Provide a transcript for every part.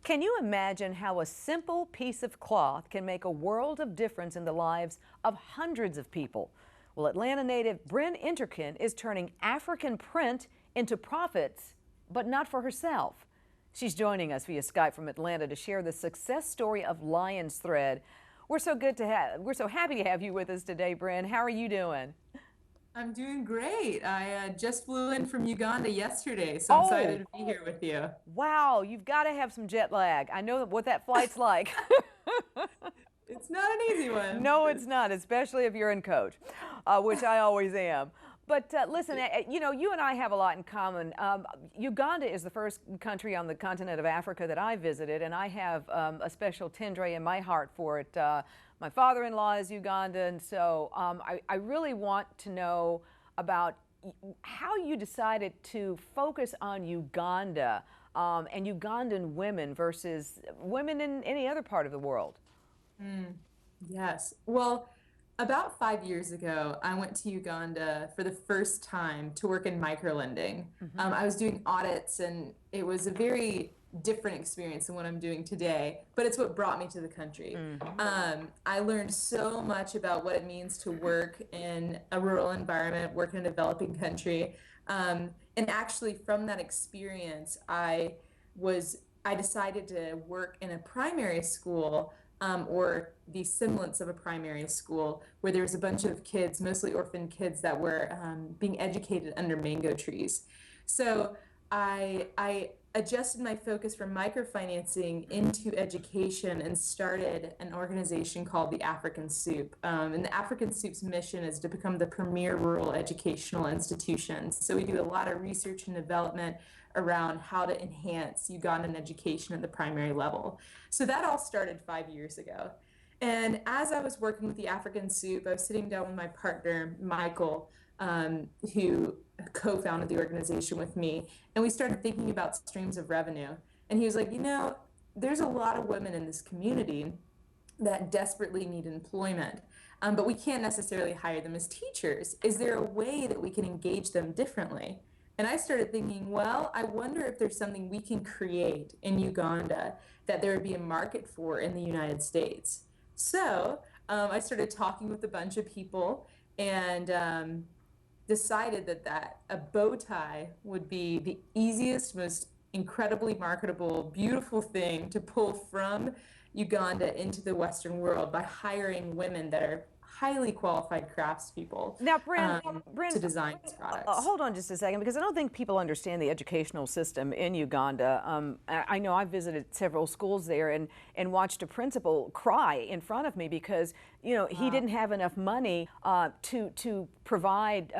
Can you imagine how a simple piece of cloth can make a world of difference in the lives of hundreds of people? Well, Atlanta native Brin Enterkin is turning African print into profits, but not for herself. She's joining us via Skype from Atlanta to share the success story of Lion's Thread. We're so happy to have you with us today, Brin. How are you doing? I'm doing great. I just flew in from Uganda yesterday, so I'm excited Oh, to be here with you. wow, you've got to have some jet lag. I know what that flight's like. It's not an easy one. No, it's not, especially if you're in coach, which I always am. But listen, you know, you and I have a lot in common. Uganda is the first country on the continent of Africa that I visited, and I have a special tendre in my heart for it. My father-in-law is Ugandan, so I really want to know about how you decided to focus on Uganda and Ugandan women versus women in any other part of the world. Yes. Well, about 5 years ago, I went to Uganda for the first time to work in microlending. I was doing audits, and it was a very different experience than what I'm doing today, but it's what brought me to the country. I learned so much about what it means to work in a rural environment, work in a developing country. And actually, from that experience, I decided to work in a primary school, or the semblance of a primary school, where there was a bunch of kids, mostly orphan kids, that were being educated under mango trees. So I adjusted my focus from microfinancing into education and started an organization called the African Soup. And the African Soup's mission is to become the premier rural educational institution. So we do a lot of research and development around how to enhance Ugandan education at the primary level. So that all started 5 years ago. And as I was working with the African Soup, I was sitting down with my partner, Michael, who co-founded the organization with me, and we started thinking about streams of revenue. And he was like, there's a lot of women in this community that desperately need employment, but we can't necessarily hire them as teachers. Is there a way that we can engage them differently? And I started thinking, well, I wonder if there's something we can create in Uganda that there would be a market for in the United States. So I started talking with a bunch of people, and decided that a bow tie would be the easiest, most incredibly marketable, beautiful thing to pull from Uganda into the Western world by hiring women that are highly qualified craftspeople Now, Bryn, to design these products. hold on just a second, because I don't think people understand the educational system in Uganda. I know I visited several schools there and watched a principal cry in front of me because, you know, he didn't have enough money to provide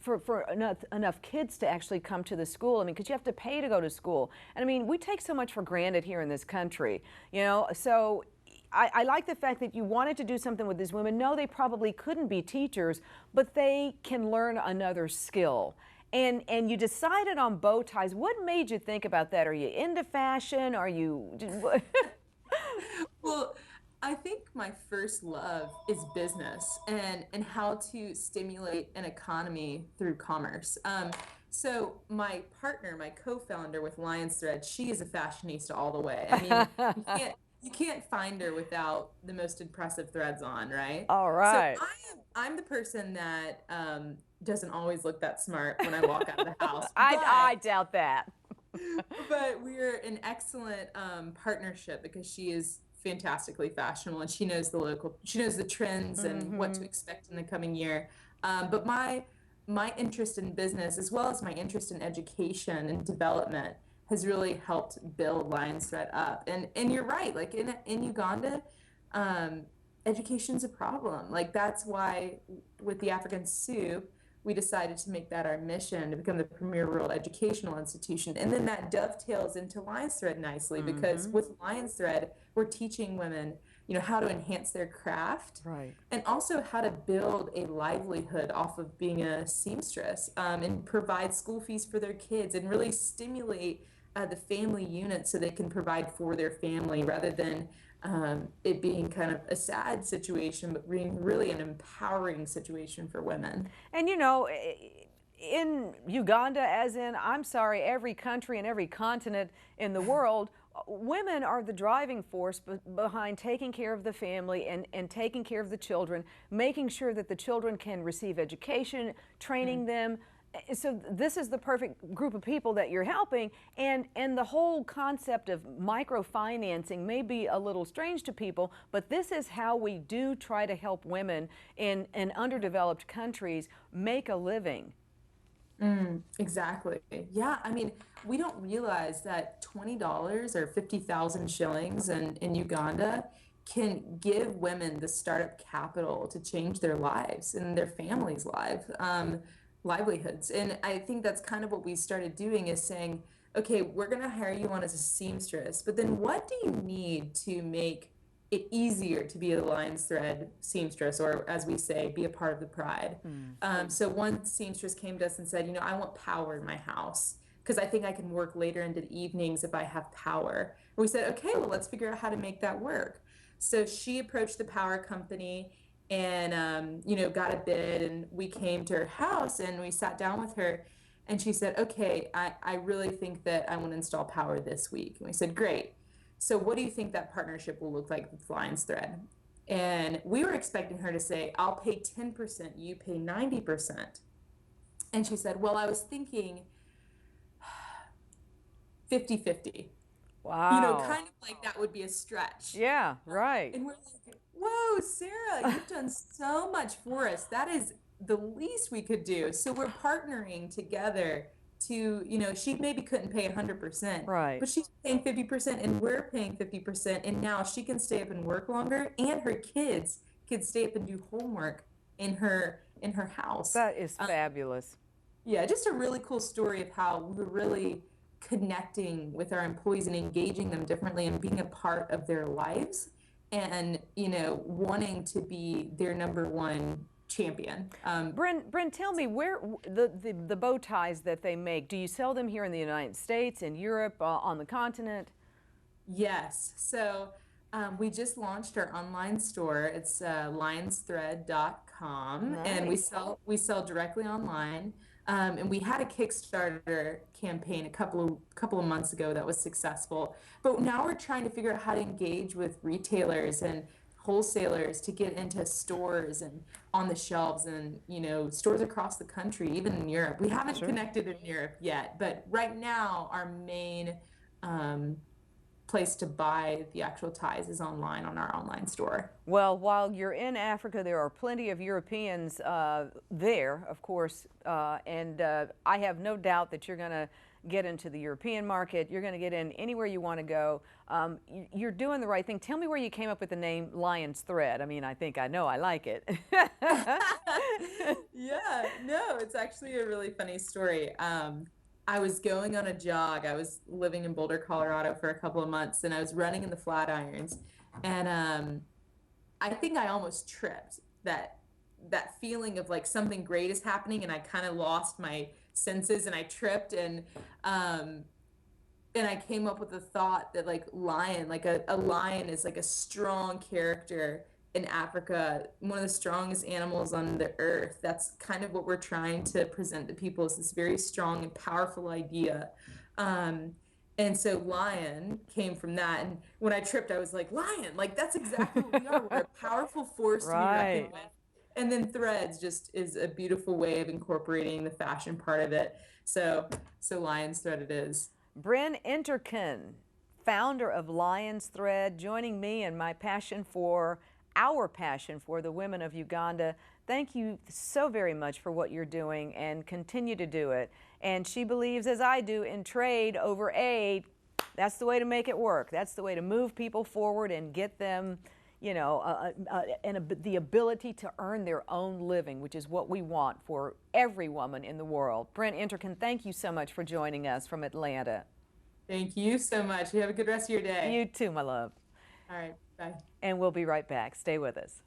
for enough kids to actually come to the school. I mean, because you have to pay to go to school. And I mean, we take so much for granted here in this country, you know, so I like the fact that you wanted to do something with these women. No, they probably couldn't be teachers, but they can learn another skill. And you decided on bow ties. What made you think about that? Are you into fashion? Are you? Well, I think my first love is business and how to stimulate an economy through commerce. So my partner, my co-founder with Lions Thread, she is a fashionista all the way. I mean, you can't find her without the most impressive threads on, right? All So right. I'm the person that doesn't always look that smart when I walk out of the house, I doubt that. but we're an excellent partnership because she is fantastically fashionable, and she knows the trends and what to expect in the coming year. But my interest in business, as well as my interest in education and development, has really helped build Lions Thread up. And you're right, like in Uganda, education's a problem. Like that's why with the African Soup, we decided to make that our mission to become the premier rural educational institution. And then that dovetails into Lions Thread nicely, because with Lions Thread, we're teaching women, how to enhance their craft, Right. and also how to build a livelihood off of being a seamstress, and provide school fees for their kids and really stimulate the family unit so they can provide for their family, rather than it being kind of a sad situation, but being really an empowering situation for women. And you know, in Uganda, as in, I'm sorry, every country and every continent in the world, women are the driving force behind taking care of the family and taking care of the children, making sure that the children can receive education, training them. So this is the perfect group of people that you're helping, and the whole concept of microfinancing may be a little strange to people, but this is how we do try to help women in underdeveloped countries make a living. Exactly. Yeah, I mean, we don't realize that $20 or 50,000 shillings in Uganda can give women the startup capital to change their lives and their families' livelihoods. And I think that's kind of what we started doing, is saying, okay, we're going to hire you on as a seamstress, but then what do you need to make it easier to be a Lion's Thread seamstress, or as we say, be a part of the pride? So one seamstress came to us and said, I want power in my house because I think I can work later into the evenings if I have power. And we said, okay, well, let's figure out how to make that work. So she approached the power company and, got a bid, and we came to her house and we sat down with her, and she said, okay, I really think that I want to install power this week. And we said, great. So what do you think that partnership will look like with Lion's Thread? And we were expecting her to say, I'll pay 10%, you pay 90%. And she said, well, I was thinking 50-50. Wow. Kind of like that would be a stretch. Yeah, right. And we're like, whoa, Sarah, you've done so much for us. That is the least we could do. So we're partnering together to, she maybe couldn't pay 100%, Right. but she's paying 50% and we're paying 50%. And now she can stay up and work longer, and her kids can stay up and do homework in her house. That is fabulous. Yeah, just a really cool story of how we're really connecting with our employees and engaging them differently and being a part of their lives, and wanting to be their number one champion. Brin, tell me, where the bow ties that they make, do you sell them here in the United States, in Europe, on the continent? Yes. So we just launched our online store. It's lionsthread.com. Nice. And we sell directly online. And we had a Kickstarter campaign a couple of months ago that was successful. But now we're trying to figure out how to engage with retailers and wholesalers to get into stores and on the shelves, and stores across the country, even in Europe. We haven't connected in Europe yet, but right now our main place to buy the actual ties is online on our online store. Well, while you're in Africa, there are plenty of Europeans there, of course, and I have no doubt that you're going to get into the European market. You're going to get in anywhere you want to go. You're doing the right thing. Tell me where you came up with the name Lion's Thread. I mean, I think I know I like it. Yeah, no, it's actually a really funny story. I was going on a jog. I was living in Boulder, Colorado for a couple of months, and I was running in the Flatirons, and I think I almost tripped. That feeling of like something great is happening, and I kind of lost my senses, and I tripped, and I came up with the thought that like lion, like a lion is like a strong character in Africa, one of the strongest animals on the earth. That's kind of what we're trying to present to people, is this very strong and powerful idea. And so lion came from that. And when I tripped, I was like, lion, like that's exactly what we are. We're a powerful force to be reckoned with. And then threads just is a beautiful way of incorporating the fashion part of it. So Lion's Thread it is. Brin Enterkin, founder of Lion's Thread, joining me in our passion for the women of Uganda. Thank you so very much for what you're doing, and continue to do it. And she believes, as I do, in trade over aid. That's the way to make it work. That's the way to move people forward and get them, the ability to earn their own living, which is what we want for every woman in the world. Brin Enterkin, thank you so much for joining us from Atlanta. Thank you so much. You have a good rest of your day. You too, my love. All right, bye. And we'll be right back. Stay with us.